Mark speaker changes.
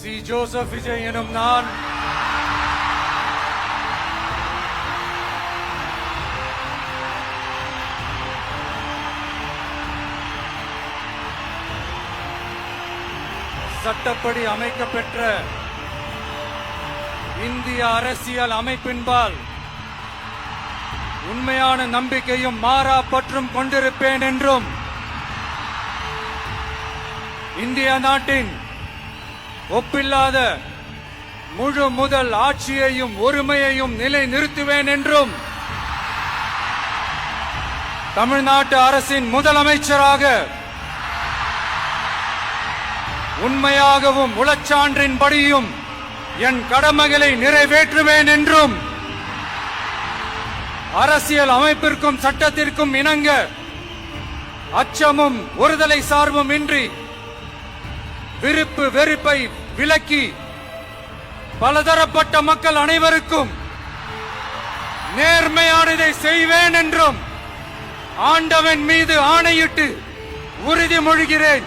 Speaker 1: C Joseph Vijay எனும் நான் சட்டப்படி அமைக்கப்பெற்ற இந்திய அரசியல் அமைப்பின்பால் உண்மையான நம்பிக்கையும் மாறா பற்றும் கொண்டிருப்பேன் என்றும் இந்திய நாட்டின் ஒப்பில்லாத முழு முதல் ஆட்சியையும் ஒருமையையும் நிலை நிறுத்துவேன் என்றும் தமிழ்நாட்டு அரசின் முதலமைச்சராக உண்மையாகவும் உளச்சான்றின்படியும் என் கடமைகளை நிறைவேற்றுவேன் என்றும் அரசியல் அமைப்பிற்கும் சட்டத்திற்கும் இணங்க அச்சமும் ஒருதலை சார்பும் இன்றி விருப்பு வெறுப்பை விலக்கி பலதரப்பட்ட மக்கள் அனைவருக்கும் நேர்மையானதை செய்வேன் என்றும் ஆண்டவன் மீது ஆணையிட்டு உறுதிமொழிகிறேன்.